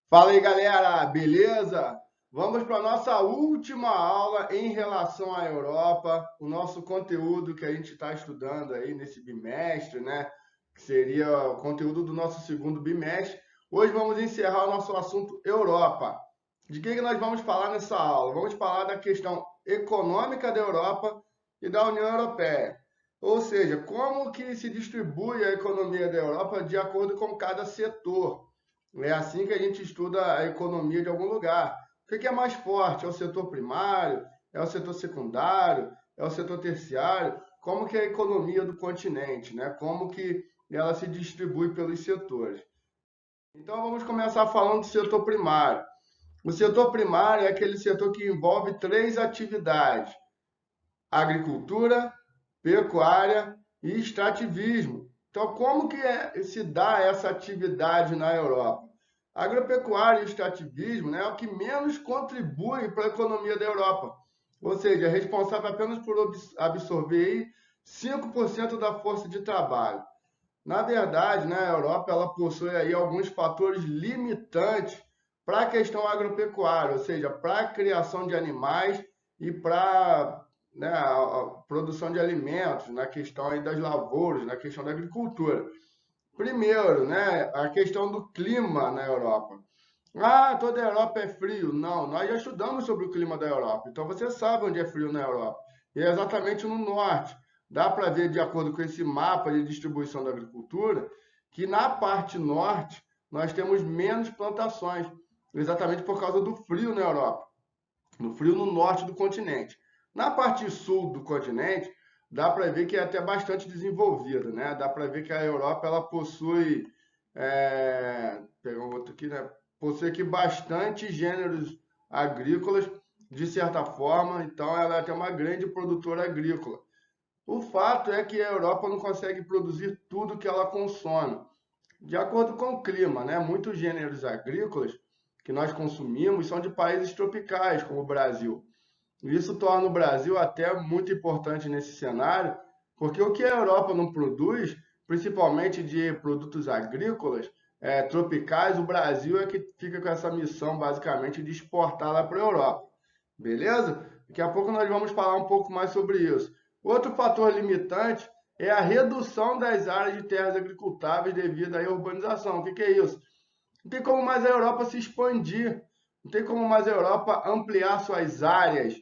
Fala aí, galera, beleza? Vamos para a nossa última aula em relação à Europa, o nosso conteúdo que a gente está estudando aí nesse bimestre, né? Que seria o conteúdo do nosso segundo bimestre. Hoje vamos encerrar o nosso assunto Europa. De que nós vamos falar nessa aula? Vamos falar da questão econômica da Europa e da União Europeia. Ou seja, como que se distribui a economia da Europa de acordo com cada setor. É assim que a gente estuda a economia de algum lugar. O que é mais forte? É o setor primário? É o setor secundário? É o setor terciário? Como que é a economia do continente, né? Como que ela se distribui pelos setores. Então vamos começar falando do setor primário. O setor primário é aquele setor que envolve três atividades: agricultura, pecuária e extrativismo. Então, como que se dá essa atividade na Europa? A agropecuária e extrativismo, né, é o que menos contribui para a economia da Europa. Ou seja, é responsável apenas por absorver 5% da força de trabalho. Na verdade, né, a Europa ela possui aí alguns fatores limitantes para a questão agropecuária, ou seja, para a criação de animais e para, né, a produção de alimentos, na questão aí das lavouras, na questão da agricultura. Primeiro, né, a questão do clima na Europa. Ah, toda a Europa é frio. Não, nós já estudamos sobre o clima da Europa. Então você sabe onde é frio na Europa. E é exatamente no norte. Dá para ver, de acordo com esse mapa de distribuição da agricultura, que na parte norte nós temos menos plantações, exatamente por causa do frio na Europa, no frio no norte do continente. Na parte sul do continente, dá para ver que é até bastante desenvolvida, né? Dá para ver que a Europa ela possui, pegar um outro aqui, né? Possui aqui bastante gêneros agrícolas, de certa forma, então ela é até uma grande produtora agrícola. O fato é que a Europa não consegue produzir tudo que ela consome. De acordo com o clima, né? Muitos gêneros agrícolas que nós consumimos são de países tropicais, como o Brasil. Isso torna o Brasil até muito importante nesse cenário, porque o que a Europa não produz, principalmente de produtos agrícolas, tropicais, o Brasil é que fica com essa missão, basicamente, de exportar lá para a Europa. Beleza? Daqui a pouco nós vamos falar um pouco mais sobre isso. Outro fator limitante é a redução das áreas de terras agricultáveis devido à urbanização. O que é isso? Não tem como mais a Europa se expandir, não tem como mais a Europa ampliar suas áreas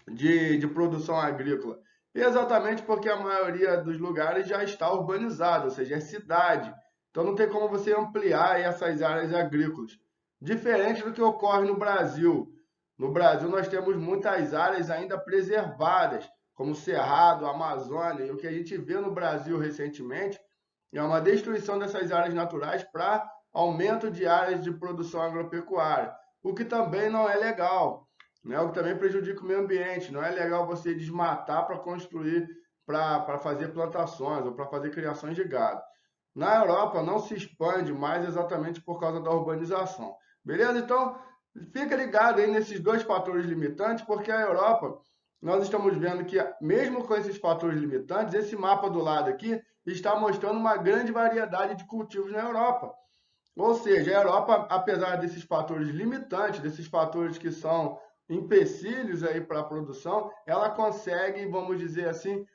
de produção agrícola. E exatamente porque a maioria dos lugares já está urbanizado, ou seja, é cidade. Então não tem como você ampliar essas áreas agrícolas. Diferente do que ocorre no Brasil. No Brasil nós temos muitas áreas ainda preservadas, como Cerrado, Amazônia, e o que a gente vê no Brasil recentemente é uma destruição dessas áreas naturais para aumento de áreas de produção agropecuária, o que também não é legal, né? O que também prejudica o meio ambiente. Não é legal você desmatar para construir, para fazer plantações ou para fazer criações de gado. Na Europa não se expande mais exatamente por causa da urbanização. Beleza? Então, fica ligado aí nesses dois fatores limitantes, porque a Europa, nós estamos vendo que, mesmo com esses fatores limitantes, esse mapa do lado aqui está mostrando uma grande variedade de cultivos na Europa. Ou seja, a Europa, apesar desses fatores limitantes, desses fatores que são empecilhos aí para a produção, ela consegue, vamos dizer assim,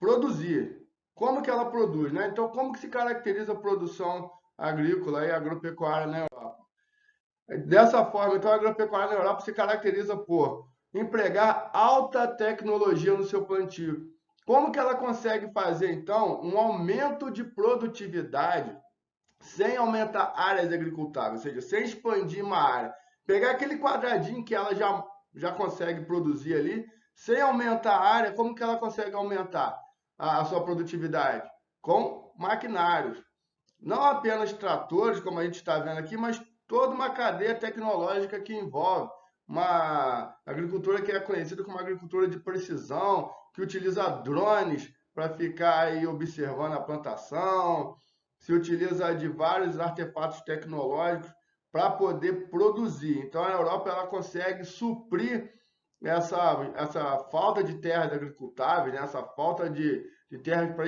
produzir. Como que ela produz, né? Então, como que se caracteriza a produção agrícola e agropecuária na Europa? Dessa forma, então, a agropecuária na Europa se caracteriza por empregar alta tecnologia no seu plantio. Como que ela consegue fazer, então, um aumento de produtividade sem aumentar áreas agricultáveis, ou seja, sem expandir uma área? Pegar aquele quadradinho que ela já consegue produzir ali, sem aumentar a área, como que ela consegue aumentar a sua produtividade? Com maquinários. Não apenas tratores, como a gente está vendo aqui, mas toda uma cadeia tecnológica que envolve uma agricultura que é conhecida como agricultura de precisão, que utiliza drones para ficar aí observando a plantação, se utiliza de vários artefatos tecnológicos para poder produzir. Então a Europa ela consegue suprir essa falta de terras agricultáveis, né? Essa falta de terras para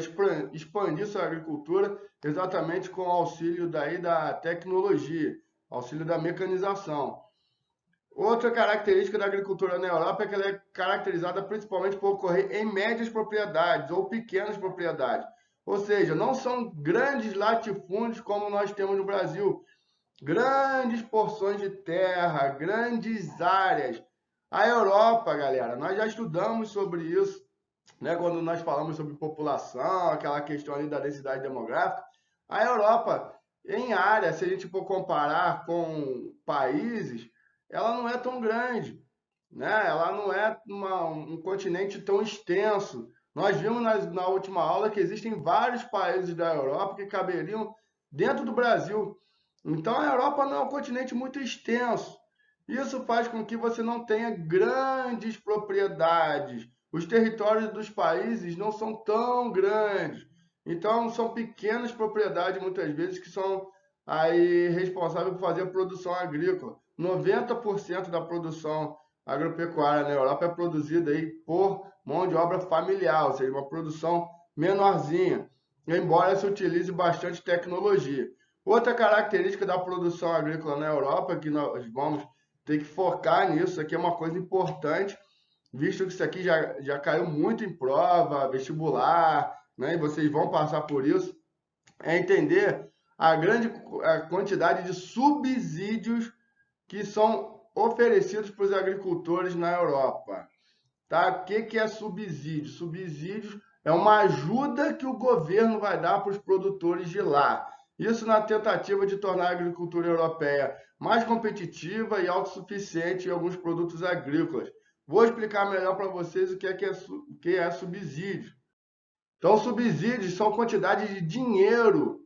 expandir sua agricultura, exatamente com o auxílio daí da tecnologia, auxílio da mecanização. Outra característica da agricultura na Europa é que ela é caracterizada principalmente por ocorrer em médias propriedades ou pequenas propriedades. Ou seja, não são grandes latifúndios como nós temos no Brasil, grandes porções de terra, grandes áreas. A Europa, galera, nós já estudamos sobre isso, né, quando nós falamos sobre população, aquela questão ali da densidade demográfica. A Europa, em área, se a gente for comparar com países, ela não é tão grande, né? Ela não é um continente tão extenso. Nós vimos na última aula que existem vários países da Europa que caberiam dentro do Brasil. Então a Europa não é um continente muito extenso. Isso faz com que você não tenha grandes propriedades. Os territórios dos países não são tão grandes. Então são pequenas propriedades muitas vezes que são aí responsáveis por fazer a produção agrícola. 90% da produção agropecuária na Europa é produzida aí por mão de obra familiar, ou seja, uma produção menorzinha, embora se utilize bastante tecnologia. Outra característica da produção agrícola na Europa, que nós vamos ter que focar nisso, aqui é uma coisa importante, visto que isso aqui já caiu muito em prova, vestibular, né, e vocês vão passar por isso, é entender a grande quantidade de subsídios que são oferecidos para os agricultores na Europa. Tá? O que é subsídio? Subsídios é uma ajuda que o governo vai dar para os produtores de lá. Isso na tentativa de tornar a agricultura europeia mais competitiva e autossuficiente em alguns produtos agrícolas. Vou explicar melhor para vocês o que é subsídio. Então, subsídios são quantidades de dinheiro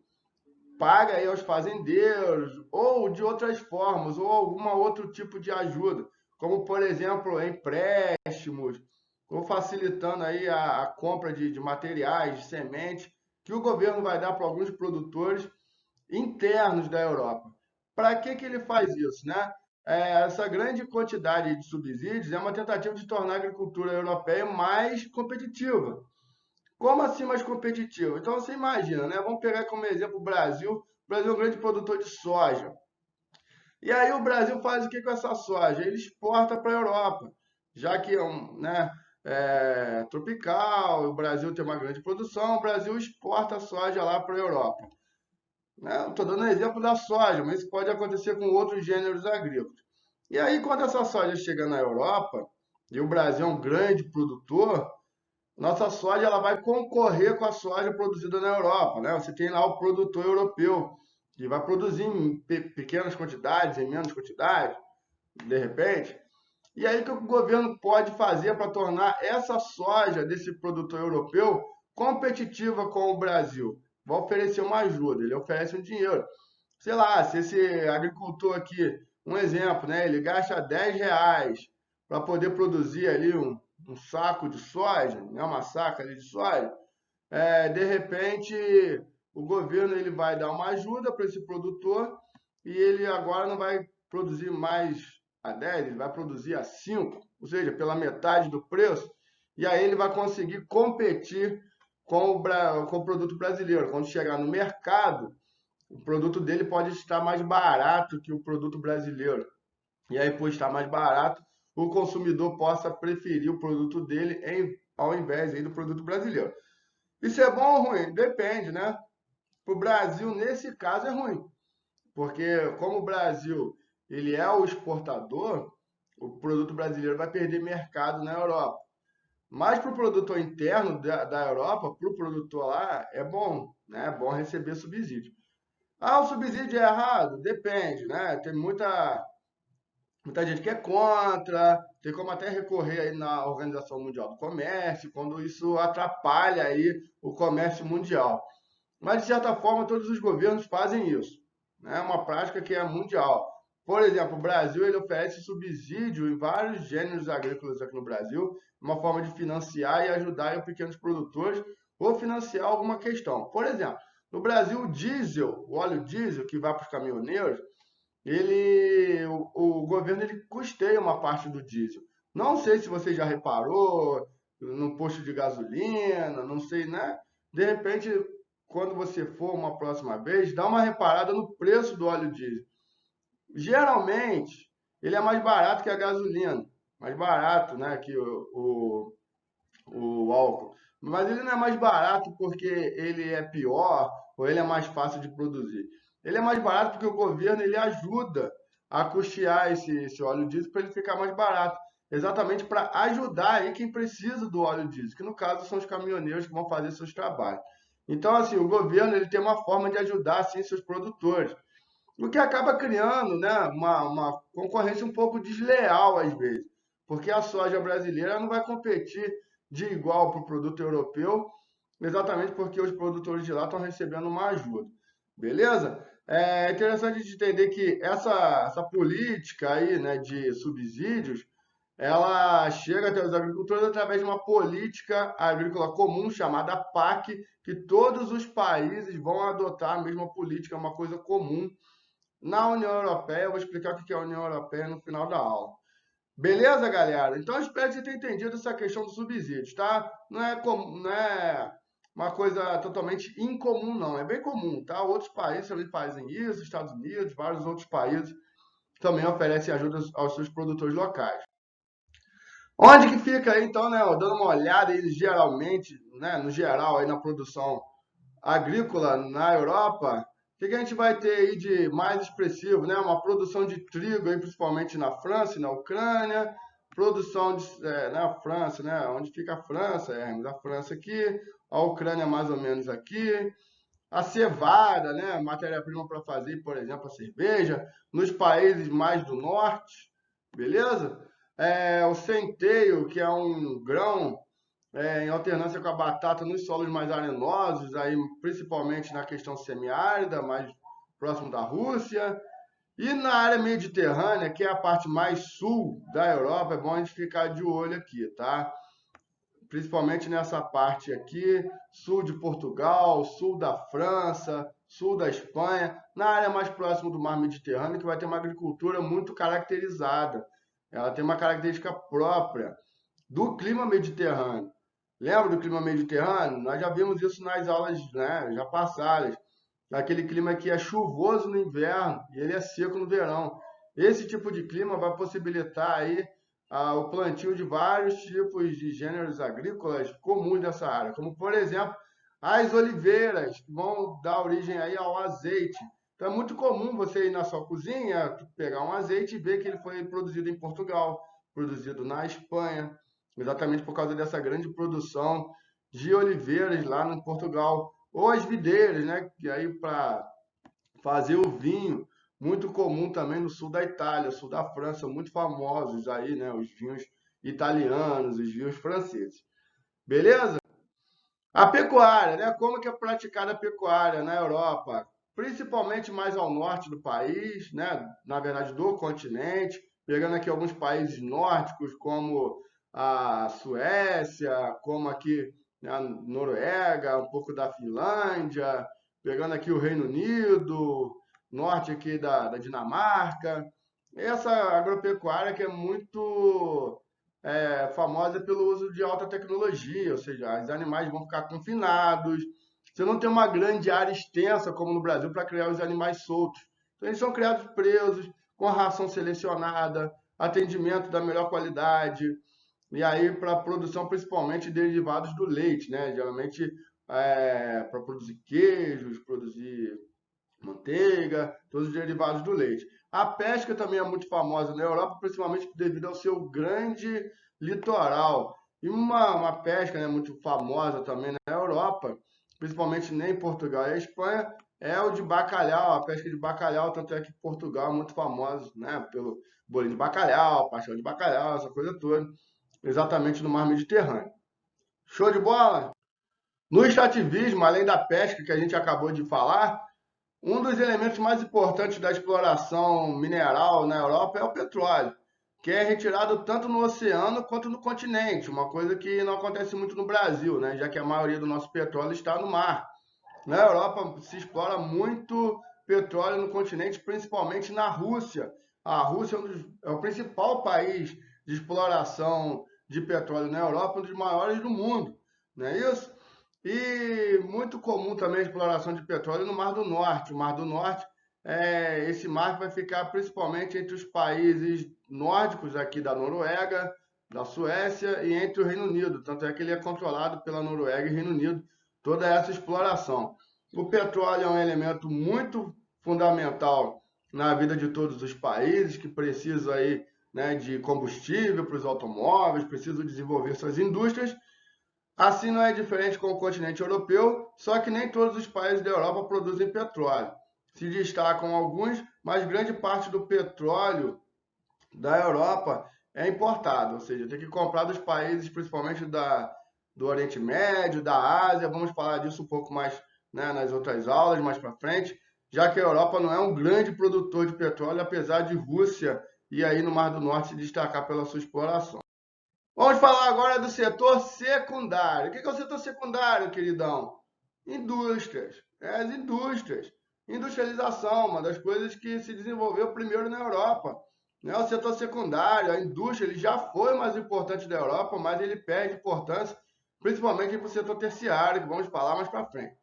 paga aí aos fazendeiros, ou de outras formas, ou algum outro tipo de ajuda, como, por exemplo, empréstimos, ou facilitando aí a compra de materiais, de sementes, que o governo vai dar para alguns produtores internos da Europa. Para que ele faz isso, né? Essa grande quantidade de subsídios é uma tentativa de tornar a agricultura europeia mais competitiva. Como assim mais competitivo? Então você imagina, né? Vamos pegar como exemplo o Brasil. O Brasil é um grande produtor de soja. E aí o Brasil faz o que com essa soja? Ele exporta para a Europa, já que é tropical, o Brasil tem uma grande produção, o Brasil exporta a soja lá para a Europa. Né? Estou dando um exemplo da soja, mas isso pode acontecer com outros gêneros agrícolas. E aí, quando essa soja chega na Europa, e o Brasil é um grande produtor, nossa soja ela vai concorrer com a soja produzida na Europa, né? Você tem lá o produtor europeu, que vai produzir em pequenas quantidades, em menos quantidade, de repente. E aí o que o governo pode fazer para tornar essa soja desse produtor europeu competitiva com o Brasil? Vai oferecer uma ajuda, ele oferece um dinheiro. Sei lá, se esse agricultor aqui, um exemplo, né? Ele gasta R$ 10 para poder produzir ali um saco de soja, né, uma saca ali de soja, de repente o governo ele vai dar uma ajuda para esse produtor e ele agora não vai produzir mais a 10, ele vai produzir a 5, ou seja, pela metade do preço, e aí ele vai conseguir competir com o produto brasileiro. Quando chegar no mercado, o produto dele pode estar mais barato que o produto brasileiro. E aí, por estar mais barato, o consumidor possa preferir o produto dele ao invés aí do produto brasileiro. Isso é bom ou ruim? Depende, né? Para o Brasil, nesse caso, é ruim. Porque como o Brasil ele é o exportador, o produto brasileiro vai perder mercado na Europa. Mas para o produtor interno da Europa, para o produtor lá, é bom, né? É bom receber subsídio. Ah, o subsídio é errado? Depende, né? Tem muita gente que é contra, tem como até recorrer aí na Organização Mundial do Comércio, quando isso atrapalha aí o comércio mundial. Mas, de certa forma, todos os governos fazem isso. Né? É uma prática que é mundial. Por exemplo, o Brasil ele oferece subsídio em vários gêneros agrícolas aqui no Brasil, uma forma de financiar e ajudar os pequenos produtores ou financiar alguma questão. Por exemplo, no Brasil, o diesel, o óleo diesel que vai para os caminhoneiros, o governo ele custeia uma parte do diesel. Não sei se você já reparou no posto de gasolina, não sei, né? De repente, quando você for uma próxima vez, dá uma reparada no preço do óleo diesel. geralmente, ele é mais barato que a gasolina, mais barato, né, que o álcool. Mas ele não é mais barato porque ele é pior ou ele é mais fácil de produzir. Ele é mais barato porque o governo ele ajuda a custear esse óleo diesel para ele ficar mais barato. Exatamente para ajudar aí quem precisa do óleo diesel, que no caso são os caminhoneiros que vão fazer seus trabalhos. Então, assim, o governo ele tem uma forma de ajudar assim, seus produtores, o que acaba criando, né, uma concorrência um pouco desleal às vezes, porque a soja brasileira não vai competir de igual para o produto europeu, exatamente porque os produtores de lá estão recebendo uma ajuda. Beleza? É interessante de entender que essa política aí, né, de subsídios, ela chega até os agricultores através de uma política agrícola comum chamada PAC, que todos os países vão adotar a mesma política, é uma coisa comum na União Europeia. Eu vou explicar o que é a União Europeia no final da aula. Beleza, galera? Então, eu espero que você tenha entendido essa questão dos subsídios, tá? Não é uma coisa totalmente incomum, não. É bem comum, tá? Outros países também fazem isso, Estados Unidos, vários outros países também oferecem ajuda aos seus produtores locais. Onde que fica aí, então, né? Dando uma olhada aí, geralmente, né? No geral, aí na produção agrícola na Europa, o que a gente vai ter aí de mais expressivo, né? Uma produção de trigo, aí, principalmente na França e na Ucrânia, produção na França, né? Onde fica a França, a França aqui, a Ucrânia mais ou menos aqui, a cevada, né? Matéria-prima para fazer, por exemplo, a cerveja, nos países mais do norte, beleza? O centeio, que é um grão em alternância com a batata nos solos mais arenosos, aí principalmente na questão semiárida, mais próximo da Rússia. E na área mediterrânea, que é a parte mais sul da Europa, é bom a gente ficar de olho aqui, tá? Principalmente nessa parte aqui, sul de Portugal, sul da França, sul da Espanha, na área mais próxima do mar Mediterrâneo, que vai ter uma agricultura muito caracterizada. Ela tem uma característica própria do clima mediterrâneo. Lembra do clima mediterrâneo? Nós já vimos isso nas aulas, né, já passadas. Aquele clima que é chuvoso no inverno e ele é seco no verão. Esse tipo de clima vai possibilitar aí o plantio de vários tipos de gêneros agrícolas comuns dessa área, como por exemplo as oliveiras, que vão dar origem aí ao azeite. Então é muito comum você ir na sua cozinha, pegar um azeite e ver que ele foi produzido em Portugal, produzido na Espanha, exatamente por causa dessa grande produção de oliveiras lá no Portugal, ou as videiras, né? Que aí para fazer o vinho, muito comum também no sul da Itália, sul da França, muito famosos aí, né? Os vinhos italianos, os vinhos franceses. Beleza? A pecuária, né? Como que é praticada a pecuária na Europa? Principalmente mais ao norte do país, né? Na verdade, do continente, pegando aqui alguns países nórdicos, como a Suécia, como aqui a Noruega, um pouco da Finlândia, pegando aqui o Reino Unido, norte aqui da Dinamarca. Essa agropecuária que é muito famosa pelo uso de alta tecnologia, ou seja, os animais vão ficar confinados. Você não tem uma grande área extensa, como no Brasil, para criar os animais soltos. Então, eles são criados presos, com ração selecionada, atendimento da melhor qualidade, e aí para a produção principalmente de derivados do leite, né? Geralmente para produzir queijos, produzir manteiga, todos os derivados do leite. A pesca também é muito famosa na Europa, principalmente devido ao seu grande litoral. E uma pesca, né, muito famosa também na Europa, principalmente em Portugal e a Espanha, é o de bacalhau, a pesca de bacalhau, tanto é que Portugal é muito famoso, né, pelo bolinho de bacalhau, pastel de bacalhau, essa coisa toda, exatamente no mar Mediterrâneo. Show de bola? No extrativismo, além da pesca que a gente acabou de falar, um dos elementos mais importantes da exploração mineral na Europa é o petróleo, que é retirado tanto no oceano quanto no continente, uma coisa que não acontece muito no Brasil, né? Já que a maioria do nosso petróleo está no mar. Na Europa se explora muito petróleo no continente, principalmente na Rússia. A Rússia é o principal país de exploração de petróleo na Europa, um dos maiores do mundo, não é isso? E muito comum também a exploração de petróleo no Mar do Norte. O Mar do Norte esse marco vai ficar principalmente entre os países nórdicos aqui da Noruega, da Suécia e entre o Reino Unido. Tanto é que ele é controlado pela Noruega e Reino Unido, toda essa exploração. O petróleo é um elemento muito fundamental na vida de todos os países que precisam aí, né, de combustível para os automóveis, precisam desenvolver suas indústrias. Assim não é diferente com o continente europeu, só que nem todos os países da Europa produzem petróleo. Se destacam alguns, mas grande parte do petróleo da Europa é importado, ou seja, tem que comprar dos países, principalmente do Oriente Médio, da Ásia. Vamos falar disso um pouco mais, né, nas outras aulas, mais para frente, já que a Europa não é um grande produtor de petróleo, apesar de Rússia e aí no Mar do Norte se destacar pela sua exploração. Vamos falar agora do setor secundário. O que é o setor secundário, queridão? Indústrias. As indústrias. Industrialização, uma das coisas que se desenvolveu primeiro na Europa. O setor secundário, a indústria, ele já foi mais importante da Europa, mas ele perde importância, principalmente para o setor terciário, que vamos falar mais para frente.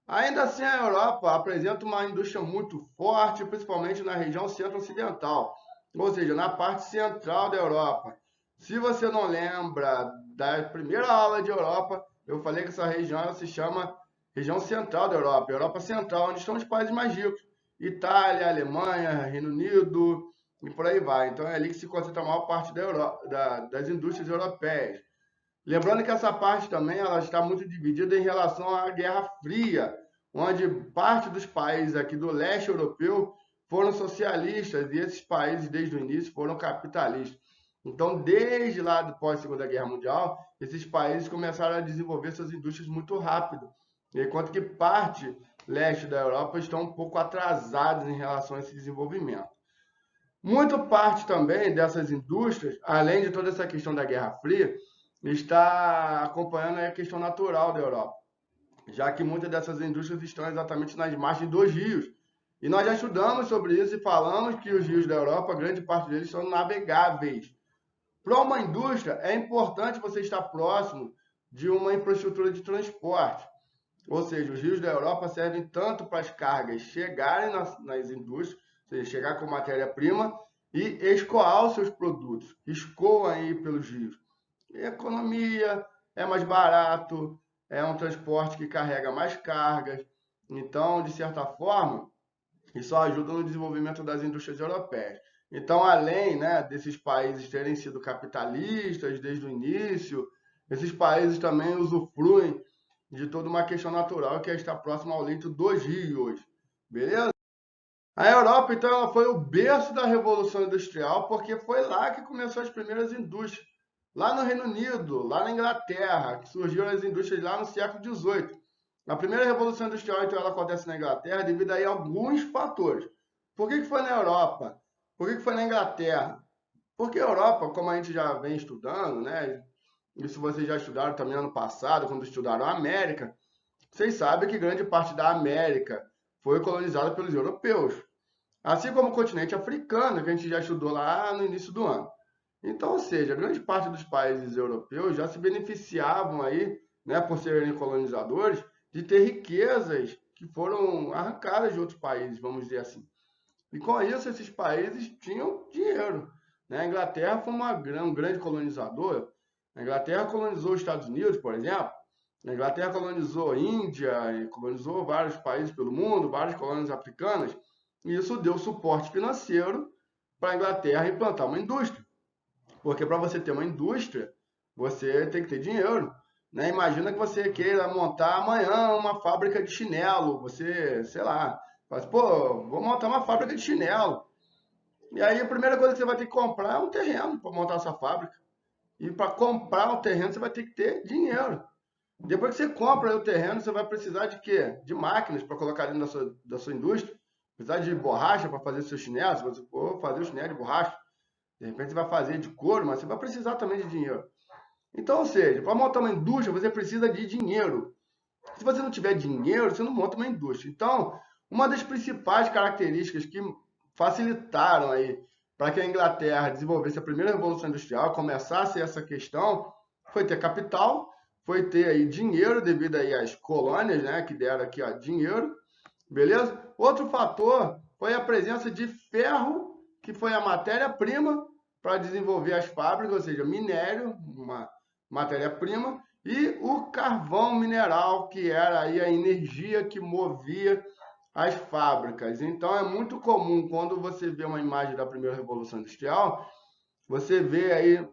Ainda assim, a Europa apresenta uma indústria muito forte, principalmente na região centro-ocidental, ou seja, na parte central da Europa. Se você não lembra da primeira aula de Europa, eu falei que essa região se chama região central da Europa, Europa Central, onde estão os países mais ricos. Itália, Alemanha, Reino Unido e por aí vai. Então é ali que se concentra a maior parte das indústrias europeias. Lembrando que essa parte também ela está muito dividida em relação à Guerra Fria, onde parte dos países aqui do leste europeu foram socialistas e esses países, desde o início, foram capitalistas. Então, desde lá do pós-Segunda Guerra Mundial, esses países começaram a desenvolver suas indústrias muito rápido, enquanto que parte leste da Europa estão um pouco atrasados em relação a esse desenvolvimento. Muito parte também dessas indústrias, além de toda essa questão da Guerra Fria, está acompanhando a questão natural da Europa, já que muitas dessas indústrias estão exatamente nas margens dos rios. E nós já estudamos sobre isso e falamos que os rios da Europa, grande parte deles são navegáveis. Para uma indústria, é importante você estar próximo de uma infraestrutura de transporte. Ou seja, os rios da Europa servem tanto para as cargas chegarem nas indústrias, ou seja, chegar com matéria-prima e escoar os seus produtos, escoam aí pelos rios. Economia, é mais barato, é um transporte que carrega mais cargas. Então, de certa forma, isso ajuda no desenvolvimento das indústrias europeias. Então, além, né, desses países terem sido capitalistas desde o início, esses países também usufruem de toda uma questão natural que é estar próximo ao leito dos rios, beleza? A Europa, então, ela foi o berço da Revolução Industrial, porque foi lá que começou as primeiras indústrias. Lá no Reino Unido, lá na Inglaterra, que surgiram as indústrias lá no século XVIII. A primeira Revolução Industrial, então, ela acontece na Inglaterra devido a alguns fatores. Por que foi na Europa? Por que foi na Inglaterra? Porque a Europa, como a gente já vem estudando, né? Isso vocês já estudaram também ano passado, quando estudaram a América, vocês sabem que grande parte da América foi colonizada pelos europeus. Assim como o continente africano, que a gente já estudou lá no início do ano. Então, ou seja, grande parte dos países europeus já se beneficiavam aí, né, por serem colonizadores, de ter riquezas que foram arrancadas de outros países, vamos dizer assim. E com isso, esses países tinham dinheiro. Né? A Inglaterra foi um grande colonizador. A Inglaterra colonizou os Estados Unidos, por exemplo. A Inglaterra colonizou a Índia, e colonizou vários países pelo mundo, várias colônias africanas. E isso deu suporte financeiro para a Inglaterra implantar uma indústria. Porque para você ter uma indústria, você tem que ter dinheiro. Né? Imagina que você queira montar amanhã uma fábrica de chinelo. Você, sei lá, faz, pô, vou montar uma fábrica de chinelo. E aí a primeira coisa que você vai ter que comprar é um terreno para montar essa fábrica. E para comprar um terreno você vai ter que ter dinheiro. Depois que você compra o terreno, você vai precisar de quê? De máquinas para colocar dentro da sua indústria. Precisar de borracha para fazer seus chinelos. Se você for fazer o chinelo de borracha, de repente você vai fazer de couro, mas você vai precisar também de dinheiro. Então, ou seja, para montar uma indústria, você precisa de dinheiro. Se você não tiver dinheiro, você não monta uma indústria. Então, uma das principais características que facilitaram aí para que a Inglaterra desenvolvesse a primeira revolução industrial, começasse essa questão, foi ter capital, foi ter aí dinheiro devido aí às colônias, né, que deram aqui ó, dinheiro, beleza? Outro fator foi a presença de ferro, que foi a matéria-prima para desenvolver as fábricas, ou seja, minério, uma matéria-prima, e o carvão mineral, que era aí a energia que movia as fábricas. Então é muito comum, quando você vê uma imagem da primeira Revolução Industrial, você vê aí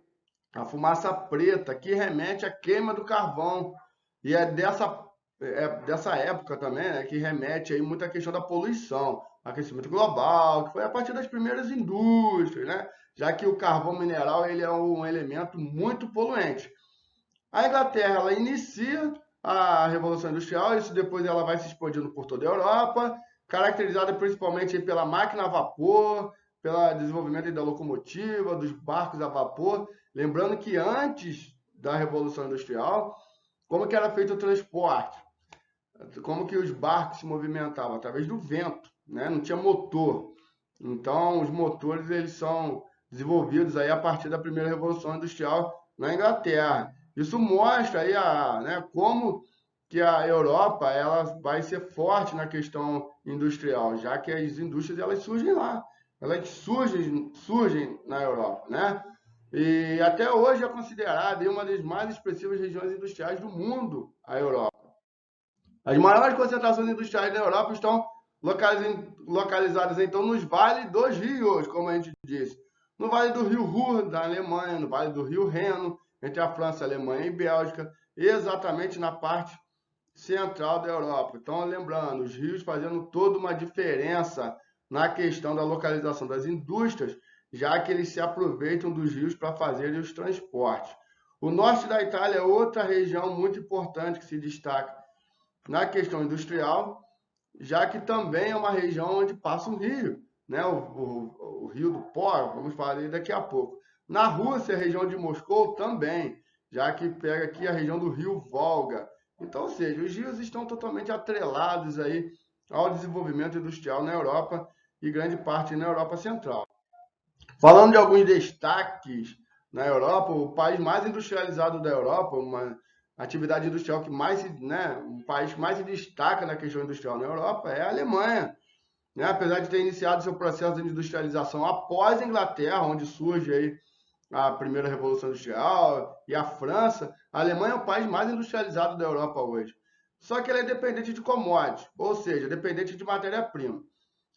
a fumaça preta, que remete à queima do carvão. E é dessa época também, né, que remete aí muito à questão da poluição, aquecimento global, que foi a partir das primeiras indústrias, né? Já que o carvão mineral ele é um elemento muito poluente. A Inglaterra ela inicia a Revolução Industrial, isso depois ela vai se expandindo por toda a Europa, caracterizada principalmente pela máquina a vapor, pelo desenvolvimento da locomotiva, dos barcos a vapor. Lembrando que antes da Revolução Industrial, como que era feito o transporte? Como que os barcos se movimentavam? Através do vento, né? Não tinha motor. Então, os motores eles são desenvolvidos aí a partir da primeira Revolução Industrial na Inglaterra. Isso mostra aí né, como que a Europa ela vai ser forte na questão industrial, já que as indústrias elas surgem lá, elas surgem na Europa, né? E até hoje é considerada uma das mais expressivas regiões industriais do mundo, a Europa. As maiores concentrações industriais da Europa estão localizadas, então, nos vales dos rios, como a gente disse. No vale do rio Ruhr, da Alemanha, no vale do rio Reno, entre a França, a Alemanha e Bélgica, exatamente na parte central da Europa. Então, lembrando, os rios fazendo toda uma diferença na questão da localização das indústrias, já que eles se aproveitam dos rios para fazerem os transportes. O norte da Itália é outra região muito importante que se destaca na questão industrial, já que também é uma região onde passa um rio, né? o rio do Pó, vamos falar daqui a pouco. Na Rússia, a região de Moscou também, já que pega aqui a região do rio Volga. Então, ou seja, os rios estão totalmente atrelados aí ao desenvolvimento industrial na Europa e grande parte na Europa Central. Falando de alguns destaques na Europa, o país mais industrializado da Europa, uma atividade industrial que mais, né, o país que mais se destaca na questão industrial na Europa é a Alemanha. Né? Apesar de ter iniciado seu processo de industrialização após a Inglaterra, onde surge aí a primeira Revolução Industrial, e a França, a Alemanha é o país mais industrializado da Europa hoje. Só que ela é dependente de commodities, ou seja, dependente de matéria-prima.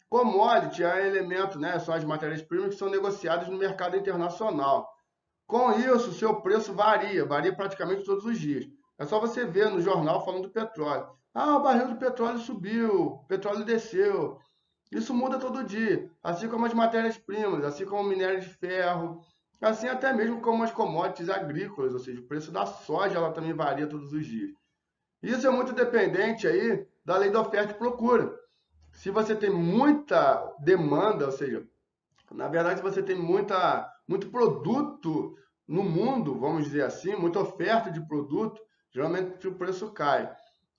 Commodity é elemento, né, são as matérias-primas que são negociadas no mercado internacional. Com isso, o seu preço varia praticamente todos os dias. É só você ver no jornal falando do petróleo. Ah, o barril do petróleo subiu, o petróleo desceu. Isso muda todo dia, assim como as matérias-primas, assim como o minério de ferro, assim até mesmo como as commodities agrícolas, ou seja, o preço da soja ela também varia todos os dias. Isso é muito dependente aí da lei da oferta e procura. Se você tem muita demanda, ou seja, na verdade, você tem muito produto no mundo, vamos dizer assim, muita oferta de produto, geralmente o preço cai.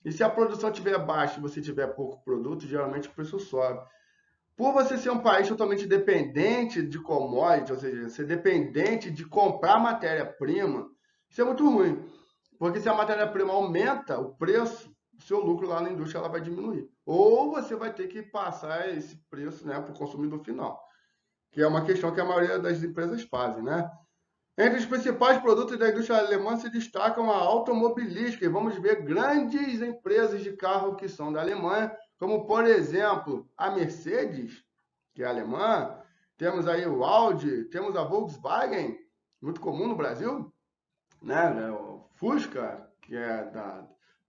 E se a produção estiver baixa e você tiver pouco produto, geralmente o preço sobe. Por você ser um país totalmente dependente de commodity, ou seja, ser dependente de comprar matéria-prima, isso é muito ruim. Porque se a matéria-prima aumenta o preço, o seu lucro lá na indústria ela vai diminuir. Ou você vai ter que passar esse preço, né, para o consumidor final, que é uma questão que a maioria das empresas fazem, né? Entre os principais produtos da indústria alemã se destacam a automobilística, e vamos ver grandes empresas de carro que são da Alemanha, como, por exemplo, a Mercedes, que é alemã, temos aí o Audi, temos a Volkswagen, muito comum no Brasil, né? O Fusca, que é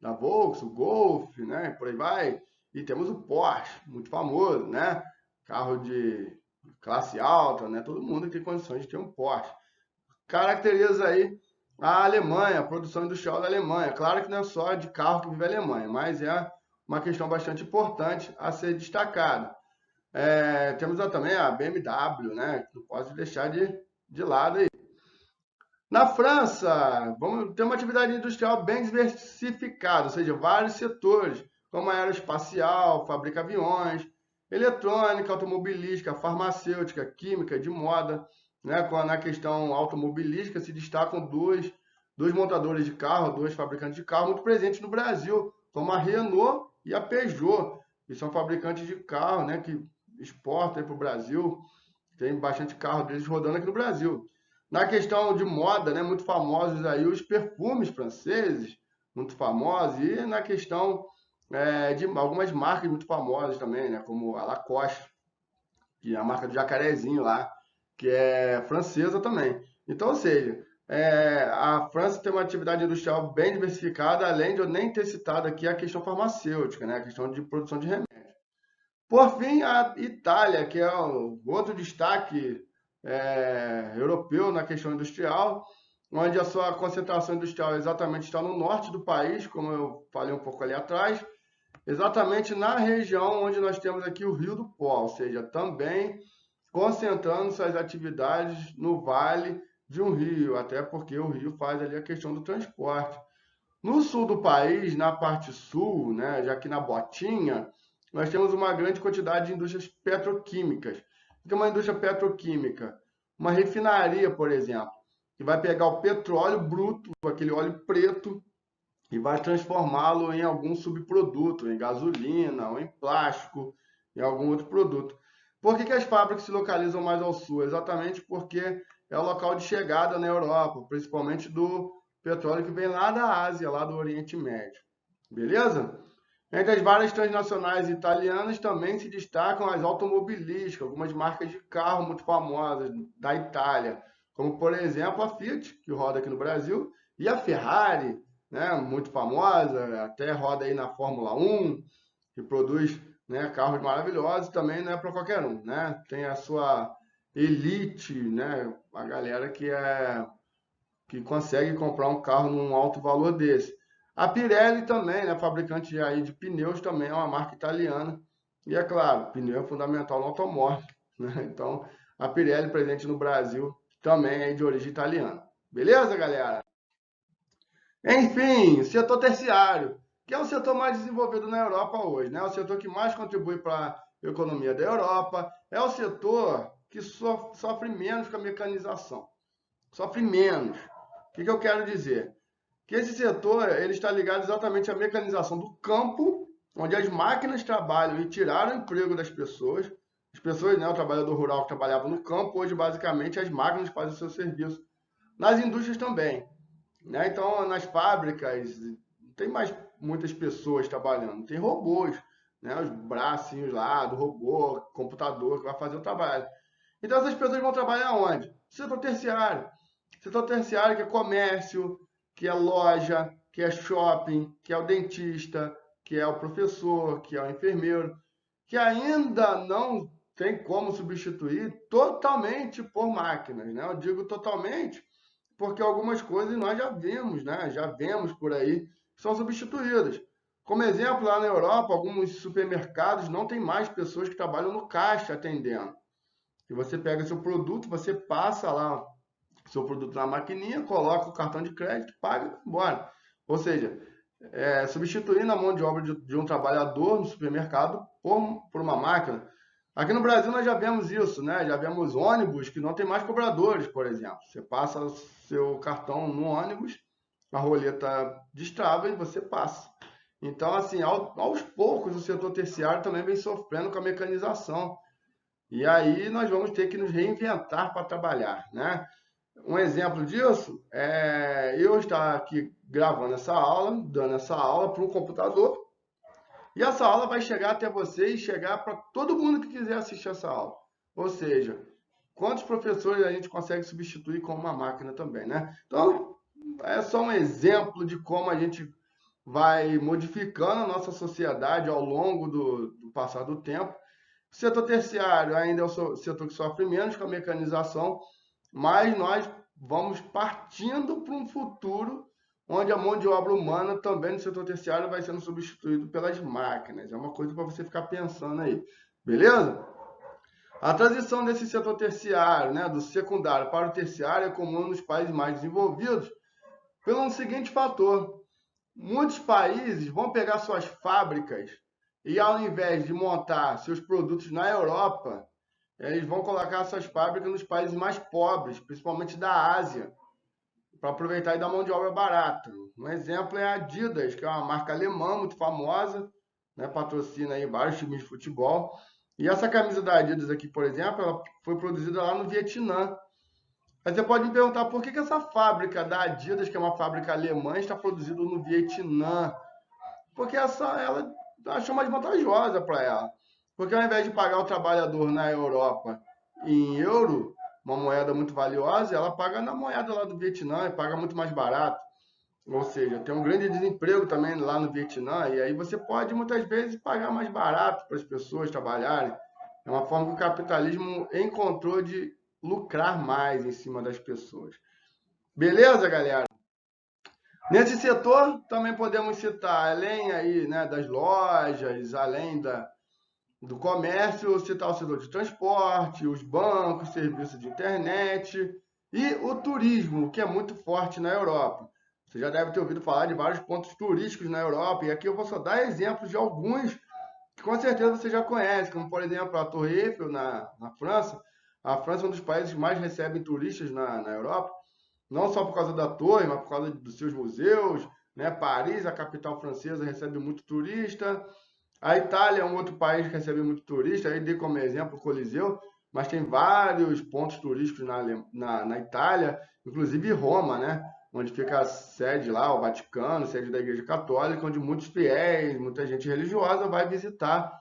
da Volks, o Golf, né? Por aí vai. E temos o Porsche, muito famoso, né? Carro de classe alta, né? Todo mundo tem condições de ter um Porsche. Caracteriza aí a Alemanha, a produção industrial da Alemanha. Claro que não é só de carro que vive a Alemanha, mas é uma questão bastante importante a ser destacada. Temos também a BMW, né? Não pode deixar de lado aí. Na França, vamos ter uma atividade industrial bem diversificada, ou seja, vários setores, como aeroespacial, fabrica aviões, eletrônica, automobilística, farmacêutica, química, de moda. Né? Na questão automobilística se destacam dois montadores de carro, dois fabricantes de carro muito presentes no Brasil, como a Renault e a Peugeot, que são fabricantes de carro, né? Que exportam para o Brasil, tem bastante carro deles rodando aqui no Brasil. Na questão de moda, né, muito famosos aí os perfumes franceses, muito famosos, e na questão de algumas marcas muito famosas também, né, como a Lacoste, que é a marca do jacarezinho lá, que é francesa também. Então, ou seja, a França tem uma atividade industrial bem diversificada, além de eu nem ter citado aqui a questão farmacêutica, né, a questão de produção de remédios. Por fim, a Itália, que é o outro destaque europeu na questão industrial, onde a sua concentração industrial exatamente está no norte do país, como eu falei um pouco ali atrás, exatamente na região onde nós temos aqui o Rio do Pó, ou seja, também concentrando suas atividades no vale de um rio, até porque o rio faz ali a questão do transporte. No sul do país, na parte sul, né, já que na Botinha, nós temos uma grande quantidade de indústrias petroquímicas. O que é uma indústria petroquímica? Uma refinaria, por exemplo, que vai pegar o petróleo bruto, aquele óleo preto, e vai transformá-lo em algum subproduto, em gasolina ou em plástico, em algum outro produto. Por que as fábricas se localizam mais ao sul? Exatamente porque é o local de chegada na Europa, principalmente do petróleo que vem lá da Ásia, lá do Oriente Médio. Beleza? Entre as várias transnacionais italianas também se destacam as automobilísticas, algumas marcas de carro muito famosas da Itália, como por exemplo a Fiat, que roda aqui no Brasil, e a Ferrari, né, muito famosa, até roda aí na Fórmula 1, que produz, né, carros maravilhosos, também não é para qualquer um, né? Tem a sua elite, né, a galera que consegue comprar um carro num alto valor desse. A Pirelli também, né, fabricante aí de pneus, também é uma marca italiana. E é claro, pneu é fundamental no automóvel, né? Então, a Pirelli presente no Brasil também é de origem italiana. Beleza, galera? Enfim, setor terciário, que é o setor mais desenvolvido na Europa hoje, né? É o setor que mais contribui para a economia da Europa, é o setor que sofre menos com a mecanização, sofre menos. O que eu quero dizer? Que esse setor ele está ligado exatamente à mecanização do campo, onde as máquinas trabalham e tiraram o emprego das pessoas. As pessoas, né, o trabalhador rural que trabalhava no campo, hoje basicamente as máquinas fazem o seu serviço. Nas indústrias também, né? Então, nas fábricas, não tem mais muitas pessoas trabalhando, tem robôs, né? Os bracinhos lá do robô, computador que vai fazer o trabalho. Então, essas pessoas vão trabalhar onde? Setor terciário. Setor terciário que é comércio, que é loja, que é shopping, que é o dentista, que é o professor, que é o enfermeiro, que ainda não tem como substituir totalmente por máquinas, né? Eu digo totalmente porque algumas coisas nós já vimos, né? Já vemos por aí que são substituídas. Como exemplo, lá na Europa, alguns supermercados não tem mais pessoas que trabalham no caixa atendendo. E você pega seu produto, você passa lá seu produto na maquininha, coloca o cartão de crédito, paga e vai embora. Ou seja, substituindo a mão de obra de um trabalhador no supermercado por uma máquina. Aqui no Brasil nós já vemos isso, né? Já vemos ônibus que não tem mais cobradores, por exemplo. Você passa o seu cartão no ônibus, a roleta destrava e você passa. Então, assim, aos poucos o setor terciário também vem sofrendo com a mecanização. E aí nós vamos ter que nos reinventar para trabalhar, né? Um exemplo disso é eu estar aqui gravando essa aula, dando essa aula para um computador, e essa aula vai chegar até você e chegar para todo mundo que quiser assistir essa aula. Ou seja, quantos professores a gente consegue substituir com uma máquina também, né? Então, é só um exemplo de como a gente vai modificando a nossa sociedade ao longo do passar do tempo. O setor terciário ainda é o setor que sofre menos com a mecanização, mas nós vamos partindo para um futuro onde a mão de obra humana também no setor terciário vai sendo substituído pelas máquinas. É uma coisa para você ficar pensando aí, beleza? A transição desse setor terciário, né, do secundário para o terciário, é comum nos países mais desenvolvidos pelo seguinte fator: muitos países vão pegar suas fábricas e, ao invés de montar seus produtos na Europa, eles vão colocar essas fábricas nos países mais pobres, principalmente da Ásia, para aproveitar e dar mão de obra barata. Um exemplo é a Adidas, que é uma marca alemã muito famosa, né, patrocina aí vários times de futebol. E essa camisa da Adidas aqui, por exemplo, ela foi produzida lá no Vietnã. Aí você pode me perguntar por que essa fábrica da Adidas, que é uma fábrica alemã, está produzida no Vietnã? Porque ela achou mais vantajosa para ela. Porque ao invés de pagar o trabalhador na Europa em euro, uma moeda muito valiosa, ela paga na moeda lá do Vietnã e paga muito mais barato. Ou seja, tem um grande desemprego também lá no Vietnã, e aí você pode muitas vezes pagar mais barato para as pessoas trabalharem. É uma forma que o capitalismo encontrou de lucrar mais em cima das pessoas. Beleza, galera? Nesse setor, também podemos citar, além aí, né, das lojas, além do comércio, citar o setor de transporte, os bancos, serviços de internet e o turismo, que é muito forte na Europa. Você já deve ter ouvido falar de vários pontos turísticos na Europa, e aqui eu vou só dar exemplos de alguns que com certeza você já conhece, como por exemplo a Torre Eiffel na França. A França é um dos países que mais recebem turistas na Europa, não só por causa da torre, mas por causa dos seus museus, né? Paris, a capital francesa, recebe muito turista. A Itália é um outro país que recebe muito turista, aí dei como exemplo o Coliseu, mas tem vários pontos turísticos na Itália, inclusive Roma, né? Onde fica a sede lá, o Vaticano, sede da Igreja Católica, onde muitos fiéis, muita gente religiosa vai visitar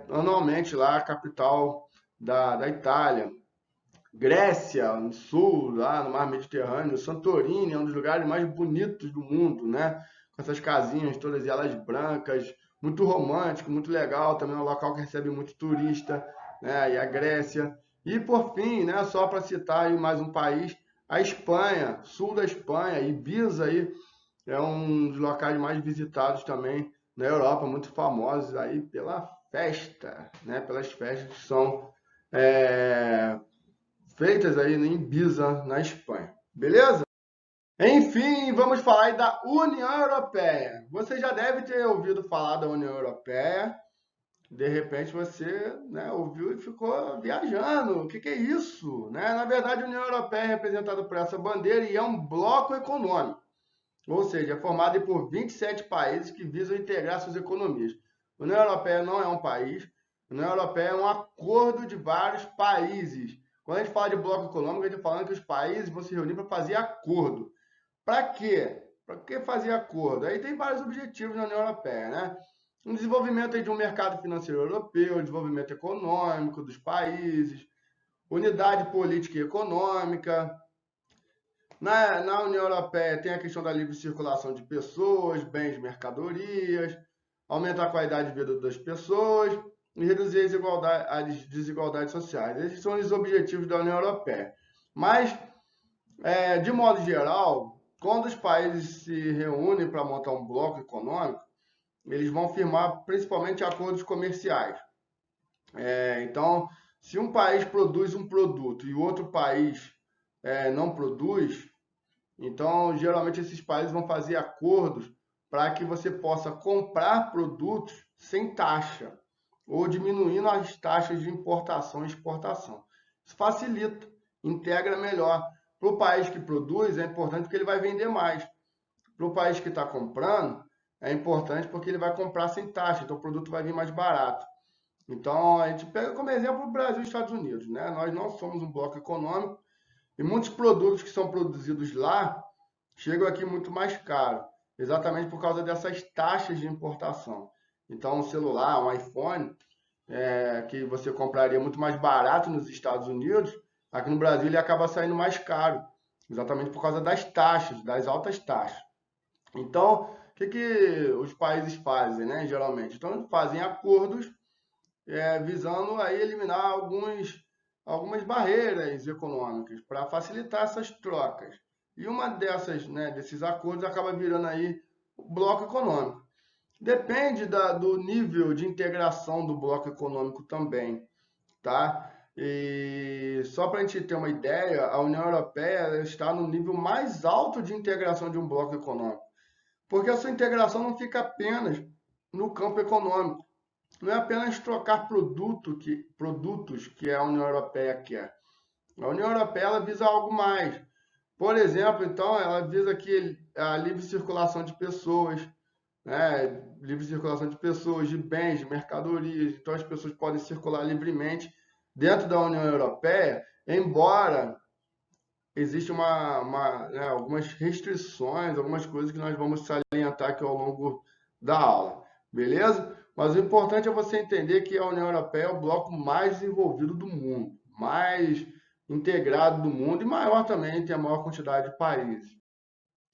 anualmente lá a capital da Itália. Grécia, no sul, lá no Mar Mediterrâneo, Santorini é um dos lugares mais bonitos do mundo, né? Com essas casinhas, todas elas brancas, muito romântico, muito legal, também é um local que recebe muito turista, né? E a Grécia. E por fim, né, só para citar aí mais um país, a Espanha, sul da Espanha, Ibiza aí é um dos locais mais visitados também na Europa, muito famosos aí pela festa, né? Pelas festas que são é, feitas aí em Ibiza, na Espanha. Beleza? Enfim, vamos falar aí da União Europeia. Você já deve ter ouvido falar da União Europeia. De repente você, né, ouviu e ficou viajando. O que é isso? Né? Na verdade, a União Europeia é representada por essa bandeira e é um bloco econômico. Ou seja, é formado por 27 países que visam integrar suas economias. A União Europeia não é um país, a União Europeia é um acordo de vários países. Quando a gente fala de bloco econômico, a gente está falando que os países vão se reunir para fazer acordo. Para quê? Para que fazer acordo? Aí tem vários objetivos na União Europeia, né? Um desenvolvimento de um mercado financeiro europeu, desenvolvimento econômico dos países, unidade política e econômica, na União Europeia tem a questão da livre circulação de pessoas, bens, mercadorias, aumentar a qualidade de vida das pessoas e reduzir as desigualdades sociais. Esses são os objetivos da União Europeia. Mas, de modo geral, quando os países se reúnem para montar um bloco econômico, eles vão firmar principalmente acordos comerciais. Então, se um país produz um produto e o outro país não produz, então, geralmente, esses países vão fazer acordos para que você possa comprar produtos sem taxa ou diminuindo as taxas de importação e exportação. Isso facilita, integra melhor. Para o país que produz, é importante porque ele vai vender mais. Para o país que está comprando, é importante porque ele vai comprar sem taxa, então o produto vai vir mais barato. Então, a gente pega como exemplo o Brasil e os Estados Unidos, né? Nós não somos um bloco econômico e muitos produtos que são produzidos lá chegam aqui muito mais caro, exatamente por causa dessas taxas de importação. Então, um celular, um iPhone, que você compraria muito mais barato nos Estados Unidos, aqui no Brasil ele acaba saindo mais caro, exatamente por causa das taxas, das altas taxas. Então, o que os países fazem, né, geralmente? Então, fazem acordos visando aí eliminar algumas barreiras econômicas para facilitar essas trocas. E uma dessas, né, desses acordos acaba virando aí o bloco econômico. Depende do nível de integração do bloco econômico também, tá? E só para a gente ter uma ideia, a União Europeia está no nível mais alto de integração de um bloco econômico, porque essa integração não fica apenas no campo econômico, não é apenas trocar produtos que a União Europeia quer. A União Europeia ela visa algo mais. Por exemplo, então, ela visa aqui a livre circulação de pessoas, né? Livre circulação de pessoas, de bens, de mercadorias. Então, as pessoas podem circular livremente dentro da União Europeia, embora existe né, algumas restrições, algumas coisas que nós vamos salientar aqui ao longo da aula, beleza? Mas o importante é você entender que a União Europeia é o bloco mais desenvolvido do mundo, mais integrado do mundo e maior também, tem a maior quantidade de países.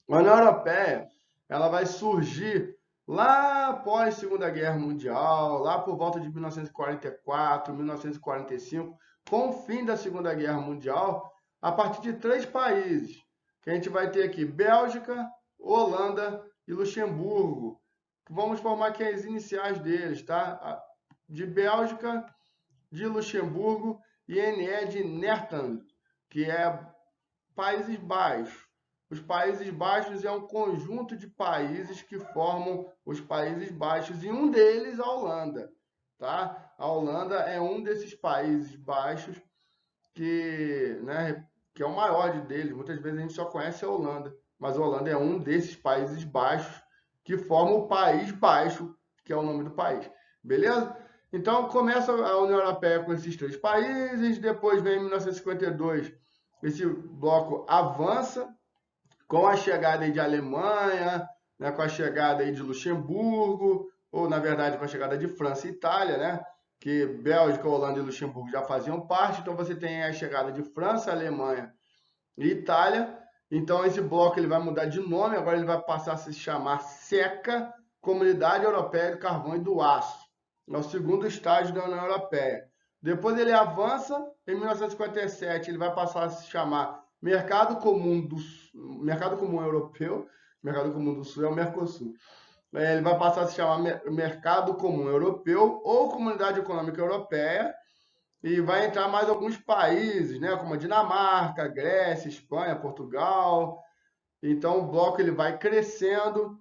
A União Europeia, ela vai surgir lá após a Segunda Guerra Mundial, lá por volta de 1944, 1945, com o fim da Segunda Guerra Mundial, a partir de 3 países, que a gente vai ter aqui Bélgica, Holanda e Luxemburgo, que vamos formar aqui as iniciais deles, tá? De Bélgica, de Luxemburgo e NE de Netherlands, que é Países Baixos. Os Países Baixos é um conjunto de países que formam os Países Baixos e um deles a Holanda, tá? A Holanda é um desses Países Baixos né, que é o maior deles. Muitas vezes a gente só conhece a Holanda, mas a Holanda é um desses Países Baixos que forma o País Baixo, que é o nome do país. Beleza? Então começa a União Europeia com esses 3 países, depois vem em 1952, esse bloco avança com a chegada aí de Alemanha, né, com a chegada aí de Luxemburgo, ou na verdade com a chegada de França e Itália, né, que Bélgica, Holanda e Luxemburgo já faziam parte, então você tem a chegada de França, Alemanha e Itália. Então esse bloco ele vai mudar de nome, agora ele vai passar a se chamar SECA, Comunidade Europeia do Carvão e do Aço. É o segundo estágio da União Europeia. Depois ele avança, em 1957 ele vai passar a se chamar Mercado Comum Europeu. Mercado Comum do Sul é o Mercosul. Ele vai passar a se chamar Mercado Comum Europeu ou Comunidade Econômica Europeia, e vai entrar mais alguns países, né, como a Dinamarca, Grécia, Espanha, Portugal. Então o bloco ele vai crescendo.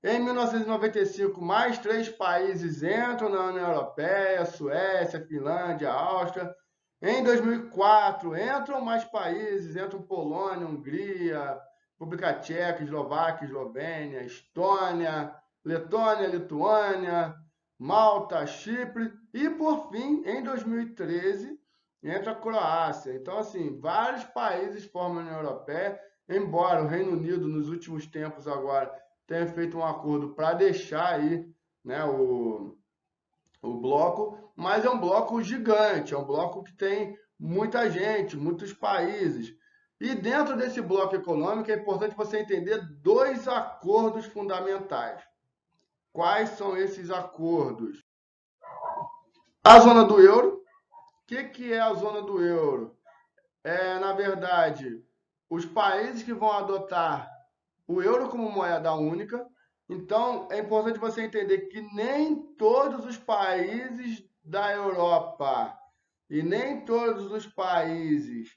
Em 1995, mais 3 países entram na União Europeia: Suécia, Finlândia, Áustria. Em 2004, entram mais países, entram Polônia, Hungria, República Tcheca, Eslováquia, Eslovênia, Estônia, Letônia, Lituânia, Malta, Chipre e, por fim, em 2013, entra a Croácia. Então, assim, vários países formam a União Europeia, embora o Reino Unido, nos últimos tempos agora, tenha feito um acordo para deixar aí, né, o bloco, mas é um bloco gigante, é um bloco que tem muita gente, muitos países. E dentro desse bloco econômico é importante você entender 2 acordos fundamentais. Quais são esses acordos? A zona do euro. O que é a zona do euro? Na verdade, os países que vão adotar o euro como moeda única. Então, é importante você entender que nem todos os países da Europa e nem todos os países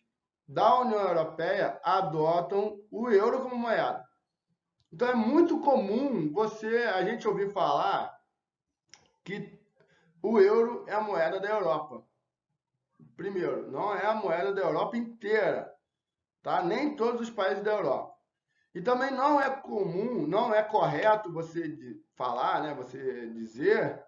da União Europeia adotam o euro como moeda. Então, é muito comum a gente ouvir falar que o euro é a moeda da Europa. Primeiro, não é a moeda da Europa inteira, tá? Nem todos os países da Europa. E também não é comum, não é correto você falar, né, você dizer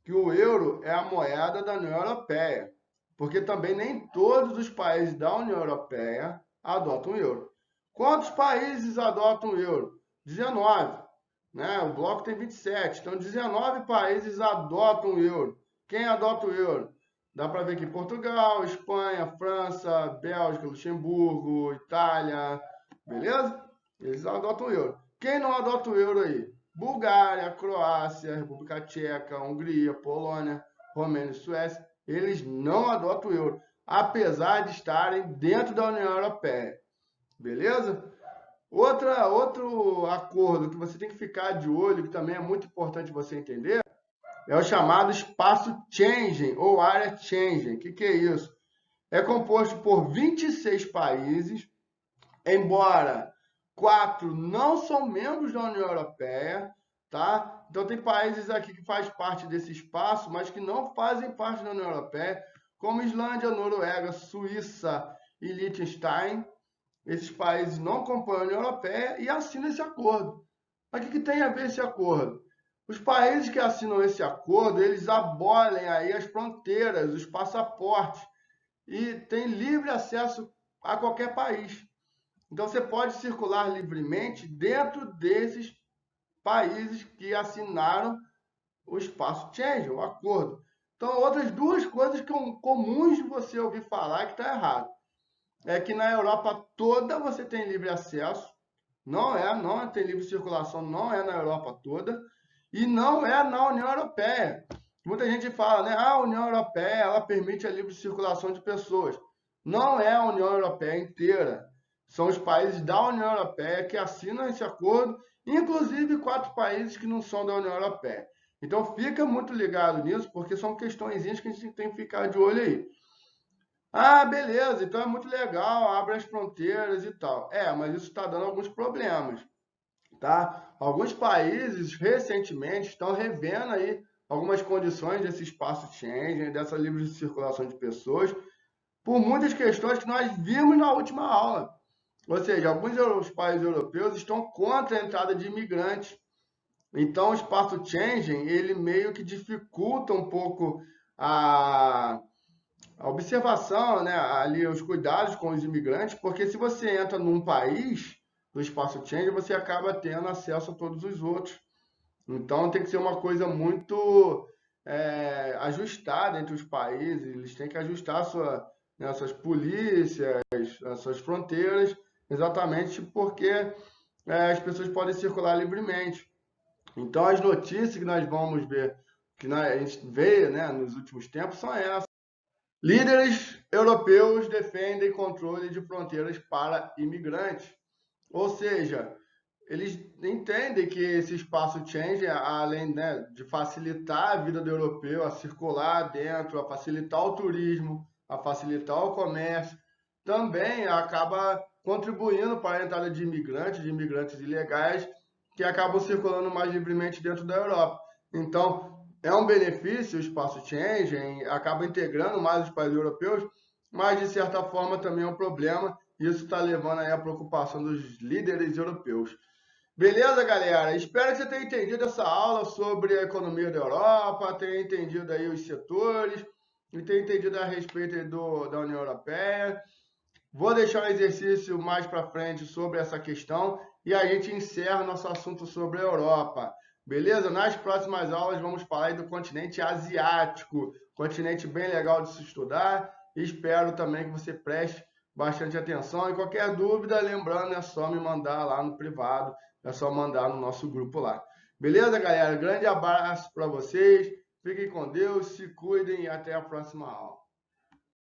que o euro é a moeda da União Europeia, porque também nem todos os países da União Europeia adotam o euro. Quantos países adotam o euro? 19, né? O bloco tem 27, então 19 países adotam o euro. Quem adota o euro? Dá para ver aqui: Portugal, Espanha, França, Bélgica, Luxemburgo, Itália, beleza? Eles adotam o euro. Quem não adota o euro aí? Bulgária, Croácia, República Tcheca, Hungria, Polônia, Romênia e Suécia. Eles não adotam o euro, apesar de estarem dentro da União Europeia. Beleza? Outro acordo que você tem que ficar de olho, que também é muito importante você entender, é o chamado espaço Schengen ou área Schengen. O que é isso? É composto por 26 países, embora 4 não são membros da União Europeia, tá? Então tem países aqui que fazem parte desse espaço, mas que não fazem parte da União Europeia, como Islândia, Noruega, Suíça e Liechtenstein. Esses países não compõem a União Europeia e assinam esse acordo. Mas o que tem a ver esse acordo? Os países que assinam esse acordo, eles abolem aí as fronteiras, os passaportes e têm livre acesso a qualquer país. Então você pode circular livremente dentro desses países que assinaram o espaço Schengen, o acordo. Então, outras duas coisas que são comuns de você ouvir falar que está errado. É que na Europa toda você tem livre acesso, não tem livre circulação, não é na Europa toda, e não é na União Europeia. Muita gente fala, né? Ah, a União Europeia ela permite a livre circulação de pessoas. Não é a União Europeia inteira. São os países da União Europeia que assinam esse acordo, inclusive 4 países que não são da União Europeia. Então fica muito ligado nisso, porque são questõezinhas que a gente tem que ficar de olho aí. Ah, beleza, então é muito legal, abre as fronteiras e tal. É, mas isso está dando alguns problemas, tá? Alguns países recentemente estão revendo aí algumas condições desse espaço Schengen, dessa livre circulação de pessoas, por muitas questões que nós vimos na última aula. Ou seja, alguns países europeus estão contra a entrada de imigrantes. Então, o espaço Schengen, ele meio que dificulta um pouco a a observação, né, ali os cuidados com os imigrantes, porque se você entra num país do espaço Schengen, você acaba tendo acesso a todos os outros. Então tem que ser uma coisa muito ajustada entre os países, eles têm que ajustar né, suas polícias, as suas fronteiras, exatamente porque as pessoas podem circular livremente. Então as notícias que nós vamos ver, a gente vê, né, nos últimos tempos, são essas. Líderes europeus defendem controle de fronteiras para imigrantes. Ou seja, eles entendem que esse espaço Schengen, além, né, de facilitar a vida do europeu a circular dentro, a facilitar o turismo, a facilitar o comércio, também acaba contribuindo para a entrada de imigrantes ilegais, que acabam circulando mais livremente dentro da Europa. Então, é um benefício o espaço Schengen, acaba integrando mais os países europeus, mas de certa forma também é um problema. Isso está levando aí a preocupação dos líderes europeus. Beleza, galera? Espero que você tenha entendido essa aula sobre a economia da Europa, tenha entendido aí os setores e tenha entendido a respeito da União Europeia. Vou deixar um exercício mais para frente sobre essa questão e a gente encerra nosso assunto sobre a Europa. Beleza? Nas próximas aulas vamos falar aí do continente asiático, continente bem legal de se estudar. Espero também que você preste bastante atenção. E qualquer dúvida, lembrando, é só me mandar lá no privado, é só mandar no nosso grupo lá. Beleza, galera? Grande abraço para vocês. Fiquem com Deus, se cuidem e até a próxima aula.